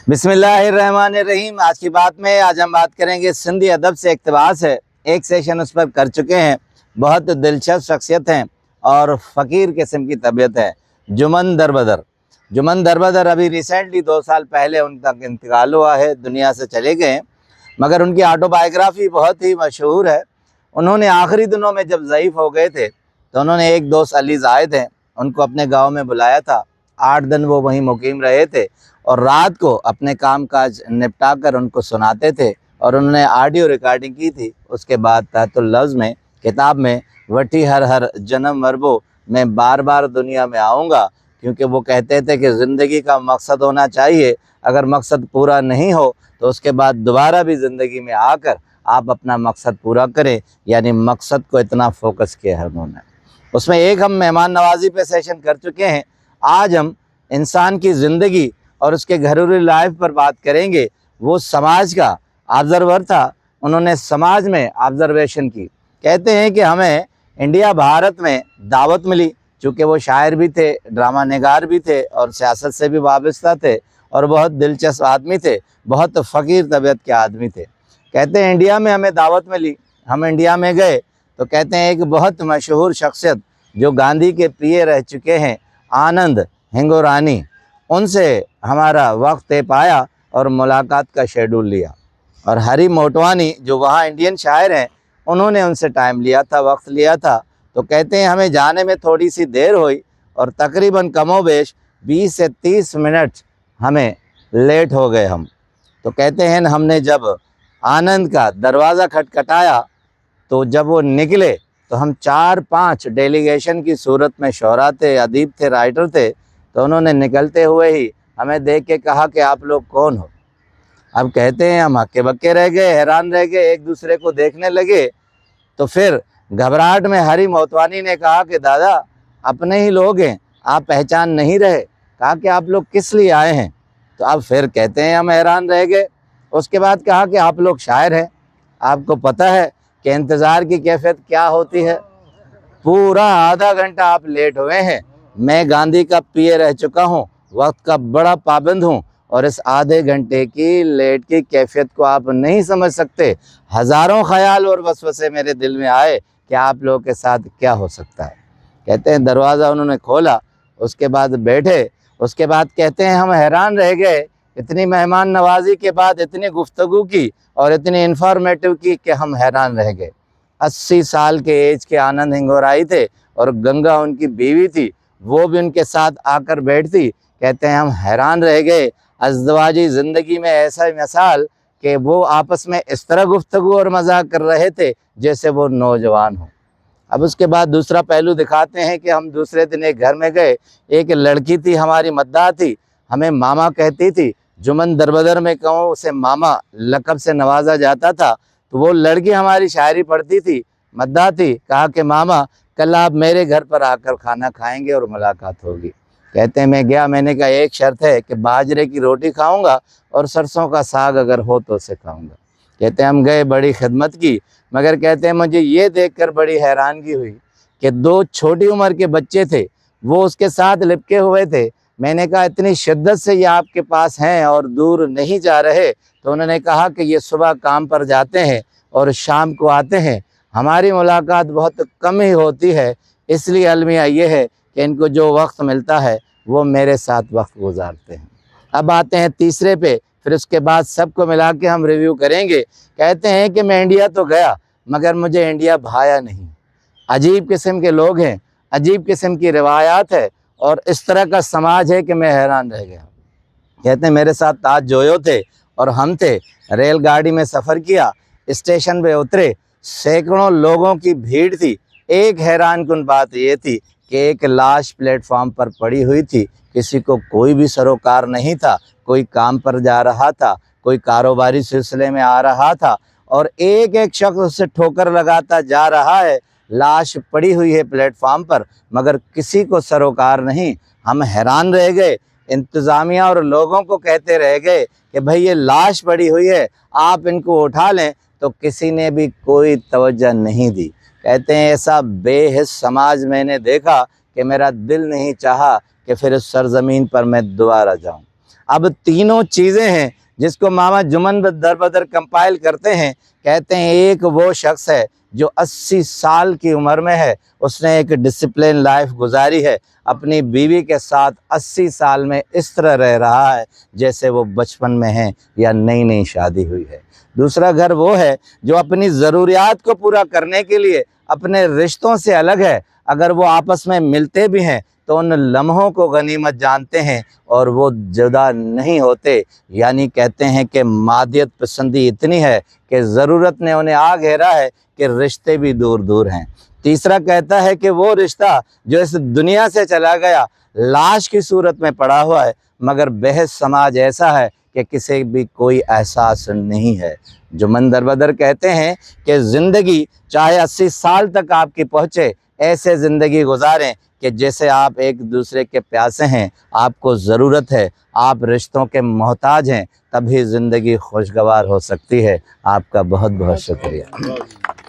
बिस्मिल्लाहिर्रहमानिर्रहीम। आज हम बात करेंगे सिंधी अदब से इक़्तिबास है। एक सेशन उस पर कर चुके हैं। बहुत दिलचस्प शख्सियत हैं और फ़कीर किस्म की तबीयत है। जुमन दरबदर अभी रिसेंटली 2 साल पहले उनका इंतकाल हुआ है, दुनिया से चले गए हैं। मगर उनकी ऑटोबायोग्राफ़ी बहुत ही मशहूर है। उन्होंने आखिरी दिनों में जब ज़ईफ़ हो गए थे तो उन्होंने एक दोस्त अली ज़ाहिद हैं, उनको अपने गाँव में बुलाया था। 8 दिन वो वहीं मुकीम रहे थे और रात को अपने काम काज निपटा कर उनको सुनाते थे और उन्होंने ऑडियो रिकॉर्डिंग की थी। उसके बाद तहतुल लफ्ज़ में किताब में वठी हर हर जन्म मरबो, मैं बार बार दुनिया में आऊँगा, क्योंकि वो कहते थे कि ज़िंदगी का मकसद होना चाहिए। अगर मकसद पूरा नहीं हो तो उसके बाद दोबारा भी ज़िंदगी में आकर आप अपना मकसद पूरा करें, यानी मकसद को इतना फोकस किया है उन्होंने। उसमें एक हम मेहमान नवाजी पे सेशन कर चुके हैं। आज हम इंसान की ज़िंदगी और उसके घरेलू लाइफ पर बात करेंगे। वो समाज का ऑब्ज़र्वर था, उन्होंने समाज में ऑब्ज़र्वेशन की। कहते हैं कि हमें इंडिया भारत में दावत मिली, चूँकि वो शायर भी थे, ड्रामा निगार भी थे और सियासत से भी वाबस्ता थे और बहुत दिलचस्प आदमी थे, बहुत फ़कीर तबीयत के आदमी थे। कहते हैं इंडिया में हमें दावत मिली, हम इंडिया में गए तो कहते हैं एक बहुत मशहूर शख्सियत जो गांधी के प्रिय रह चुके हैं, आनंद हिंगोरानी, उनसे हमारा वक्त तय पाया और मुलाकात का शेड्यूल लिया। और हरी मोटवानी जो वहाँ इंडियन शायर हैं, उन्होंने उनसे टाइम लिया था, वक्त लिया था। तो कहते हैं हमें जाने में थोड़ी सी देर हुई और तकरीबन कमोबेश 20 से 30 मिनट हमें लेट हो गए हम। तो कहते हैं हमने जब आनंद का दरवाज़ा खटखटाया तो जब वो निकले तो हम 4-5 डेलीगेशन की सूरत में शोरा थे, अदीब थे, राइटर थे। तो उन्होंने निकलते हुए ही हमें देख के कहा कि आप लोग कौन हो। अब कहते हैं हम हक्के बक्के रह गए, हैरान रह गए, एक दूसरे को देखने लगे। तो फिर घबराहट में हरी मोतवानी ने कहा कि दादा अपने ही लोग हैं, आप पहचान नहीं रहे। कहा कि आप लोग किस लिए आए हैं। तो अब फिर कहते हैं हम हैरान रह गए। उसके बाद कहा कि आप लोग शायर हैं, आपको पता है कि इंतज़ार की कैफियत क्या होती है। पूरा आधा घंटा आप लेट हुए हैं। मैं गांधी का पीए रह चुका हूँ, वक्त का बड़ा पाबंद हूँ और इस आधे घंटे की लेट की कैफियत को आप नहीं समझ सकते। हज़ारों ख्याल और वसवसे मेरे दिल में आए कि आप लोगों के साथ क्या हो सकता है। कहते हैं दरवाज़ा उन्होंने खोला, उसके बाद बैठे। उसके बाद कहते हैं हम हैरान रह गए, इतनी मेहमान नवाजी के बाद इतनी गुफ्तगू की और इतनी इन्फॉर्मेटिव की कि हम हैरान रह गए। 80 साल के एज के आनंद हिंगोराई थे और गंगा उनकी बीवी थी, वो भी उनके साथ आकर बैठती। कहते हैं हम हैरान रह गए। अज़दवाजी ज़िंदगी में ऐसा मिसाल कि वो आपस में इस तरह गुफ्तगू और मजाक कर रहे थे जैसे वो नौजवान हो। अब उसके बाद दूसरा पहलू दिखाते हैं कि हम दूसरे दिन एक घर में गए। एक लड़की थी, हमारी मद्दाह थी, हमें मामा कहती थी। जुमन दरबदर में कहूँ उसे मामा लक़ब से नवाजा जाता था। तो वो लड़की हमारी शायरी पढ़ती थी, मद्दाह थी। कहा कि मामा कल आप मेरे घर पर आकर खाना खाएंगे और मुलाकात होगी। कहते हैं मैं गया, मैंने कहा एक शर्त है कि बाजरे की रोटी खाऊंगा और सरसों का साग अगर हो तो उसे खाऊंगा। कहते हैं हम गए, बड़ी खिदमत की, मगर कहते हैं मुझे ये देखकर बड़ी हैरानगी हुई कि 2 छोटी उम्र के बच्चे थे, वो उसके साथ लिपके हुए थे। मैंने कहा इतनी शिद्दत से ये आपके पास हैं और दूर नहीं जा रहे। तो उन्होंने कहा कि ये सुबह काम पर जाते हैं और शाम को आते हैं, हमारी मुलाकात बहुत कम ही होती है, इसलिए अलमिया ये है कि इनको जो वक्त मिलता है वो मेरे साथ वक्त गुजारते हैं। अब आते हैं तीसरे पे, फिर उसके बाद सबको मिला के हम रिव्यू करेंगे। कहते हैं कि मैं इंडिया तो गया मगर मुझे इंडिया भाया नहीं। अजीब किस्म के लोग हैं, अजीब किस्म की रिवायात है और इस तरह का समाज है कि मैं हैरान रह गया। कहते हैं मेरे साथ ताज जोयो थे और हम थे, रेलगाड़ी में सफ़र किया, स्टेशन पे उतरे, सैकड़ों लोगों की भीड़ थी। एक हैरानकुन बात ये थी कि एक लाश प्लेटफॉर्म पर पड़ी हुई थी, किसी को कोई भी सरोकार नहीं था। कोई काम पर जा रहा था, कोई कारोबारी सिलसिले में आ रहा था और एक एक शख्स उससे ठोकर लगाता जा रहा है। लाश पड़ी हुई है प्लेटफॉर्म पर मगर किसी को सरोकार नहीं। हम हैरान रह गए, इंतज़ामिया और लोगों को कहते रह गए कि भाई ये लाश पड़ी हुई है, आप इनको उठा लें, तो किसी ने भी कोई तवज्जो नहीं दी। कहते हैं ऐसा बेहिस समाज मैंने देखा कि मेरा दिल नहीं चाहा कि फिर उस सरज़मीन पर मैं दोबारा जाऊं। अब तीनों चीज़ें हैं जिसको मामा जुमन दर बदर कंपाइल करते हैं। कहते हैं एक वो शख्स है जो 80 साल की उम्र में है, उसने एक डिसिप्लिन लाइफ गुजारी है, अपनी बीवी के साथ 80 साल में इस तरह रह रहा है जैसे वो बचपन में है या नई नई शादी हुई है। दूसरा घर वो है जो अपनी ज़रूरियात को पूरा करने के लिए अपने रिश्तों से अलग है, अगर वो आपस में मिलते भी हैं तो उन लम्हों को गनीमत जानते हैं और वो जुदा नहीं होते। यानी कहते हैं कि मादियत पसंदी इतनी है कि ज़रूरत ने उन्हें आ घेरा है कि रिश्ते भी दूर दूर हैं। तीसरा कहता है कि वो रिश्ता जो इस दुनिया से चला गया लाश की सूरत में पड़ा हुआ है, मगर बहस समाज ऐसा है कि किसी भी कोई एहसास नहीं है। जुमन दर बदर कहते हैं कि ज़िंदगी चाहे 80 साल तक आपकी पहुँचे, ऐसे ज़िंदगी गुजारें कि जैसे आप एक दूसरे के प्यासे हैं, आपको ज़रूरत है, आप रिश्तों के मोहताज हैं, तभी ज़िंदगी खुशगवार हो सकती है। आपका बहुत बहुत शुक्रिया।